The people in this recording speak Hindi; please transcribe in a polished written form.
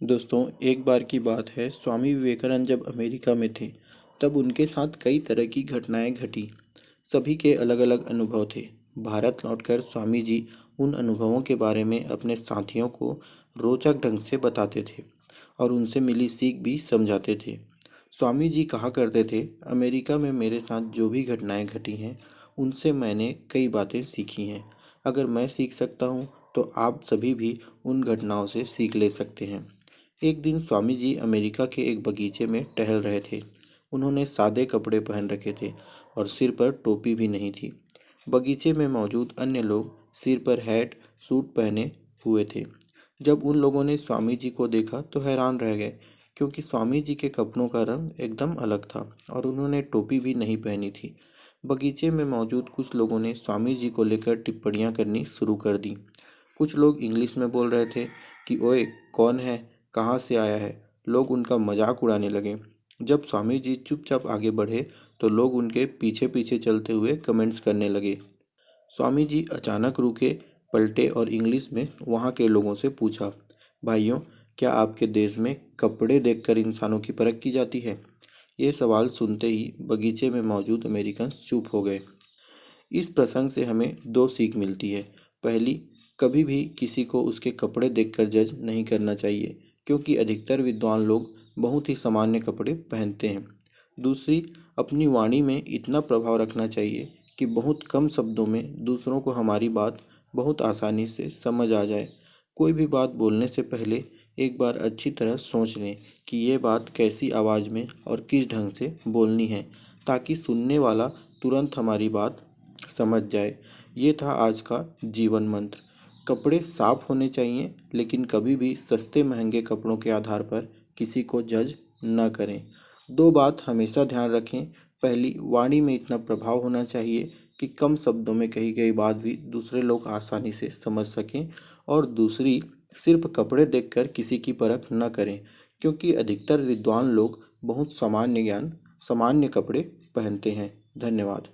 दोस्तों, एक बार की बात है। स्वामी विवेकानंद जब अमेरिका में थे तब उनके साथ कई तरह की घटनाएं घटी। सभी के अलग अलग अनुभव थे। भारत लौटकर स्वामी जी उन अनुभवों के बारे में अपने साथियों को रोचक ढंग से बताते थे और उनसे मिली सीख भी समझाते थे। स्वामी जी कहा करते थे, अमेरिका में मेरे साथ जो भी घटनाएं घटी हैं उनसे मैंने कई बातें सीखी हैं। अगर मैं सीख सकता हूँ तो आप सभी भी उन घटनाओं से सीख ले सकते हैं। एक दिन स्वामी जी अमेरिका के एक बगीचे में टहल रहे थे। उन्होंने सादे कपड़े पहन रखे थे और सिर पर टोपी भी नहीं थी। बगीचे में मौजूद अन्य लोग सिर पर हैट सूट पहने हुए थे। जब उन लोगों ने स्वामी जी को देखा तो हैरान रह गए, क्योंकि स्वामी जी के कपड़ों का रंग एकदम अलग था और उन्होंने टोपी भी नहीं पहनी थी। बगीचे में मौजूद कुछ लोगों ने स्वामी जी को लेकर टिप्पणियां करनी शुरू कर दी। कुछ लोग इंग्लिश में बोल रहे थे कि ओए, कौन है, कहाँ से आया है। लोग उनका मजाक उड़ाने लगे। जब स्वामी जी चुपचाप आगे बढ़े तो लोग उनके पीछे पीछे चलते हुए कमेंट्स करने लगे। स्वामी जी अचानक रुके, पलटे और इंग्लिश में वहाँ के लोगों से पूछा, भाइयों, क्या आपके देश में कपड़े देखकर इंसानों की परख की जाती है? ये सवाल सुनते ही बगीचे में मौजूद अमेरिकन चुप हो गए। इस प्रसंग से हमें दो सीख मिलती है। पहली, कभी भी किसी को उसके कपड़े देखकर जज नहीं करना चाहिए, क्योंकि अधिकतर विद्वान लोग बहुत ही सामान्य कपड़े पहनते हैं। दूसरी, अपनी वाणी में इतना प्रभाव रखना चाहिए कि बहुत कम शब्दों में दूसरों को हमारी बात बहुत आसानी से समझ आ जाए। कोई भी बात बोलने से पहले एक बार अच्छी तरह सोच लें कि ये बात कैसी आवाज़ में और किस ढंग से बोलनी है, ताकि सुनने वाला तुरंत हमारी बात समझ जाए। ये था आज का जीवन मंत्र। कपड़े साफ होने चाहिए, लेकिन कभी भी सस्ते महंगे कपड़ों के आधार पर किसी को जज न करें। दो बात हमेशा ध्यान रखें। पहली, वाणी में इतना प्रभाव होना चाहिए कि कम शब्दों में कही गई बात भी दूसरे लोग आसानी से समझ सकें। और दूसरी, सिर्फ कपड़े देखकर किसी की परख न करें, क्योंकि अधिकतर विद्वान लोग बहुत सामान्य कपड़े पहनते हैं। धन्यवाद।